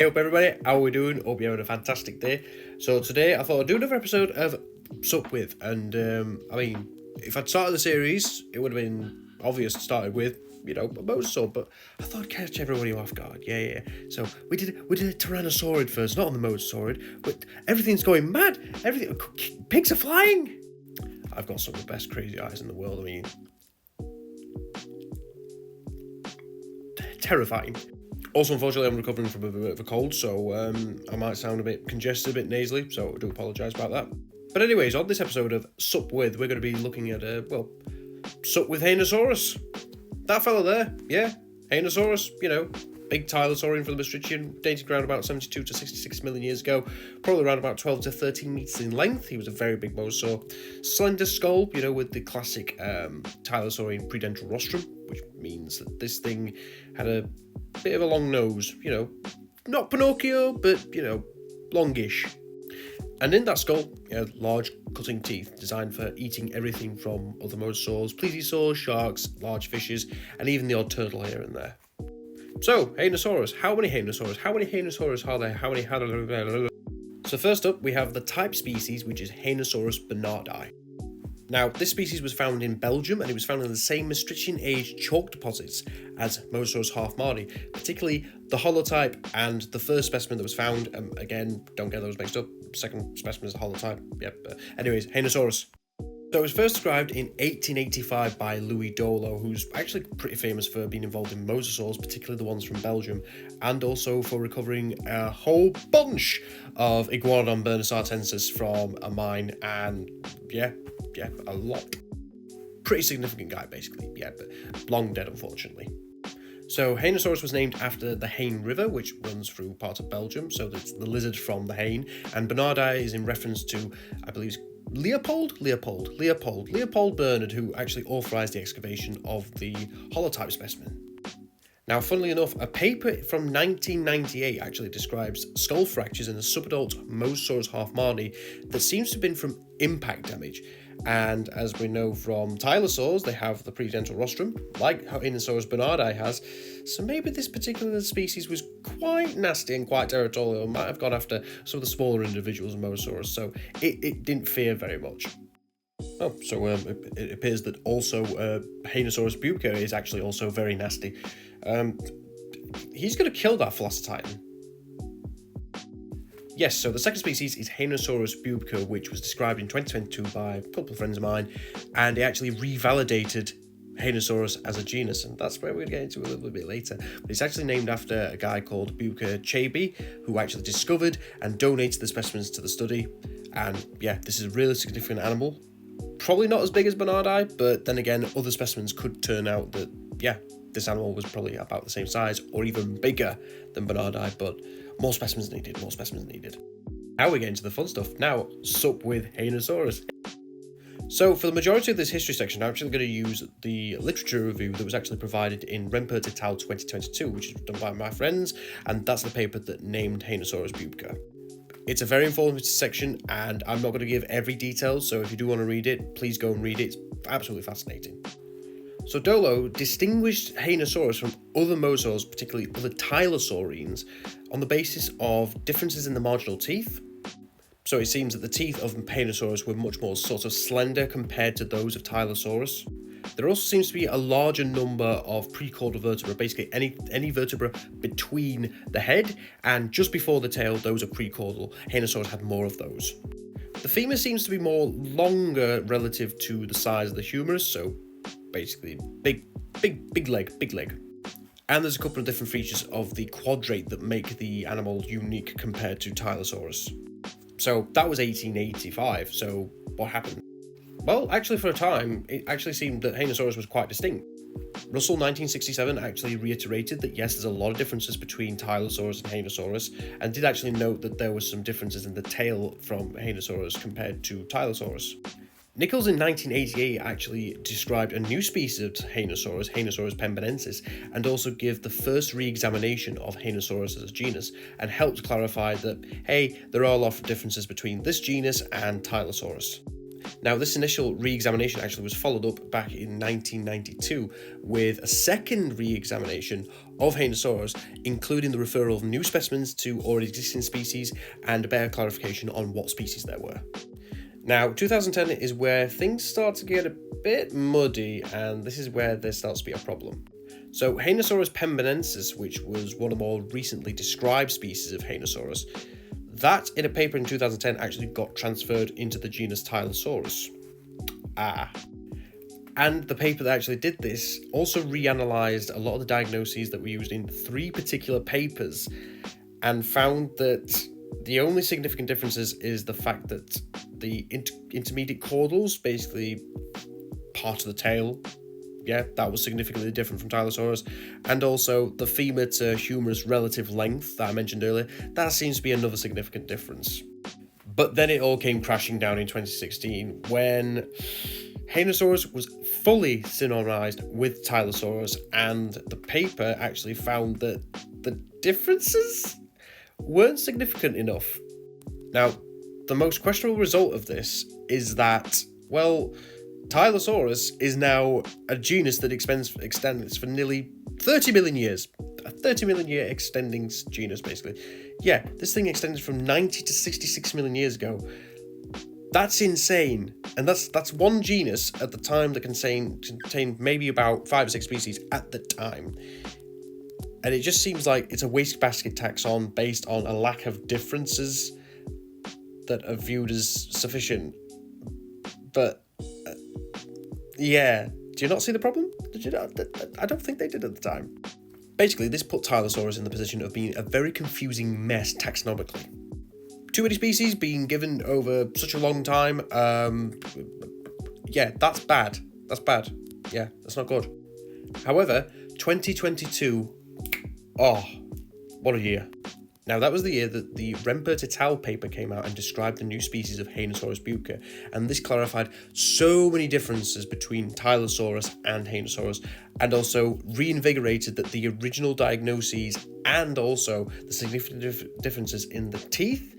Hey up everybody, how are we doing? Hope you're having a fantastic day. So today I thought I'd do another episode of Sup With, and if I'd started the series, it would have been obvious to start with, a mosasaur, but I thought I'd catch everybody off guard. Yeah. So we did a Tyrannosaurid first, not on the Mosasaurid, but everything's going mad. Pigs are flying. I've got some of the best crazy eyes in the world. Terrifying. Also, unfortunately, I'm recovering from a bit of a cold, so I might sound a bit congested, a bit nasally, so I do apologise about that. But anyways, on this episode of Sup With, we're going to be looking at, Sup With Hainosaurus. That fella there, yeah, Hainosaurus, big tylosaurian from the Maastrichtian, dating around about 72 to 66 million years ago, probably around about 12 to 13 metres in length. He was a very big mosasaur. Slender skull, with the classic tylosaurian predentral rostrum, which means that this thing had a bit of a long nose, not Pinocchio, but, longish. And in that skull, it had large cutting teeth designed for eating everything from other mosasaurs, plesiosaurs, sharks, large fishes, and even the odd turtle here and there. So, Hainosaurus. How many Hainosaurus are there? So first up, we have the type species, which is Hainosaurus bernardi. Now, this species was found in Belgium, and it was found in the same Maastrichtian age chalk deposits as Mosasaurus half-mardi, particularly the holotype and the first specimen that was found. Again, don't get those mixed up. Second specimen is the holotype. Yep. Anyways, Hainosaurus. So it was first described in 1885 by Louis Dolo, who's actually pretty famous for being involved in mosasaurs, particularly the ones from Belgium, and also for recovering a whole bunch of Iguanodon bernasartensis from a mine, and a lot. Pretty significant guy, basically, but long dead, unfortunately. So Hainosaurus was named after the Haine River, which runs through part of Belgium, so that's the lizard from the Haine, and Bernardi is in reference to, I believe, Leopold Bernard, who actually authorised the excavation of the holotype specimen. Now, funnily enough, a paper from 1998 actually describes skull fractures in a subadult Mosasaurus half-mardi that seems to have been from impact damage. And as we know from tylosaurs, they have the predentral rostrum, like Hainosaurus bernardi has, so maybe this particular species was quite nasty and quite territorial, might have gone after some of the smaller individuals in Mosasaurus, so it didn't fear very much. It appears that also Hainosaurus bubica is actually also very nasty. He's going to kill that Velocititan. Yes, so the second species is Hainosaurus bubica, which was described in 2022 by a couple of friends of mine, and it actually revalidated Hainosaurus as a genus, and that's where we're going to get into a little bit later. But it's actually named after a guy called Bubica Chaby, who actually discovered and donated the specimens to the study. And this is a really significant animal. Probably not as big as Bernardi, but then again, other specimens could turn out that, this animal was probably about the same size or even bigger than Bernardi, but more specimens needed. Now we get into the fun stuff. Now, Sup With Hainosaurus. So for the majority of this history section, I'm actually going to use the literature review that was actually provided in Rempert et al. 2022, which is done by my friends, and that's the paper that named Hainosaurus bubica. It's a very informative section, and I'm not going to give every detail, so if you do want to read it, please go and read it. It's absolutely fascinating. So Dolo distinguished Hainosaurus from other mosasaurs, particularly other tylosaurians, on the basis of differences in the marginal teeth. So it seems that the teeth of Hainosaurus were much more sort of slender compared to those of Tylosaurus. There also seems to be a larger number of precaudal vertebrae, basically any vertebra between the head and just before the tail, those are precaudal. Hainosaurus had more of those. The femur seems to be more longer relative to the size of the humerus, so basically big leg. And there's a couple of different features of the quadrate that make the animal unique compared to Tylosaurus. So that was 1885, so what happened? Well, actually for a time, it actually seemed that Hainosaurus was quite distinct. Russell, 1967, actually reiterated that yes, there's a lot of differences between Tylosaurus and Hainosaurus, and did actually note that there were some differences in the tail from Hainosaurus compared to Tylosaurus. Nichols in 1988 actually described a new species of Hainosaurus, Hainosaurus pembenensis, and also gave the first re-examination of Hainosaurus as a genus, and helped clarify that, hey, there are a lot of differences between this genus and Tylosaurus. Now, this initial re-examination actually was followed up back in 1992 with a second re-examination of Hainosaurus, including the referral of new specimens to already existing species and a better clarification on what species there were. Now, 2010 is where things start to get a bit muddy, and this is where there starts to be a problem. So, Hainosaurus pembenensis, which was one of the more recently described species of Hainosaurus, that in a paper in 2010 actually got transferred into the genus Tylosaurus. And the paper that actually did this also reanalyzed a lot of the diagnoses that were used in 3 particular papers and found that the only significant differences is the fact that the intermediate caudals, basically part of the tail, that was significantly different from Tylosaurus, and also the femur to humerus relative length that I mentioned earlier, that seems to be another significant difference. But then it all came crashing down in 2016 when Hainosaurus was fully synonymized with Tylosaurus, and the paper actually found that the differences weren't significant enough. Now, the most questionable result of this is that, well, Tylosaurus is now a genus that extends for nearly 30 million years. A 30 million year extending genus, basically. Yeah, this thing extended from 90 to 66 million years ago. That's insane. And that's one genus at the time that contained maybe about 5 or 6 species at the time. And it just seems like it's a wastebasket taxon based on a lack of differences that are viewed as sufficient. But yeah, do you not see the problem? Did you not? I don't think they did at the time. Basically, this put Tylosaurus in the position of being a very confusing mess taxonomically. Too many species being given over such a long time. That's bad. That's bad. Yeah, that's not good. However, 2022, what a year. Now, that was the year that the Rempert et al. Paper came out and described the new species of Hainosaurus bucca, and this clarified so many differences between Tylosaurus and Hainosaurus, and also reinvigorated that the original diagnoses and also the significant differences in the teeth,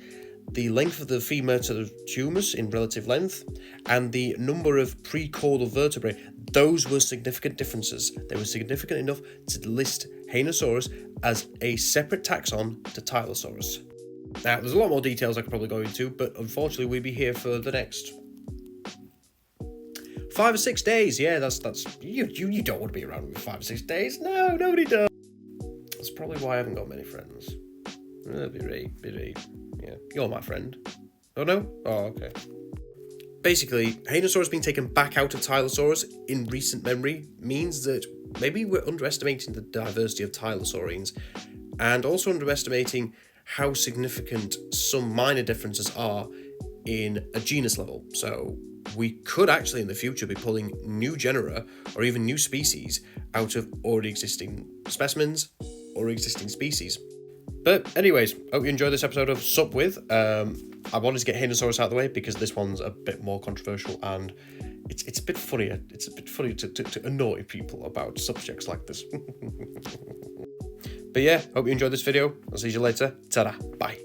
the length of the femur to the humerus in relative length, and the number of precaudal vertebrae. Those were significant differences. They were significant enough to list Hainosaurus as a separate taxon to Tylosaurus. Now, there's a lot more details I could probably go into, but unfortunately we'll be here for the next 5 or 6 days. Yeah, that's you don't want to be around with 5 or 6 days. No, nobody does. That's probably why I haven't got many friends. Yeah, you're my friend. Oh no? Oh, okay. Basically, Hainosaurus being taken back out of Tylosaurus in recent memory means that maybe we're underestimating the diversity of Tylosaurians and also underestimating how significant some minor differences are in a genus level. So we could actually in the future be pulling new genera or even new species out of already existing specimens or existing species. But anyways, hope you enjoyed this episode of Sup With. I wanted to get Hainosaurus out of the way because this one's a bit more controversial and it's a bit funnier. It's a bit funny to annoy people about subjects like this. But yeah, hope you enjoyed this video. I'll see you later. Ta-da. Bye.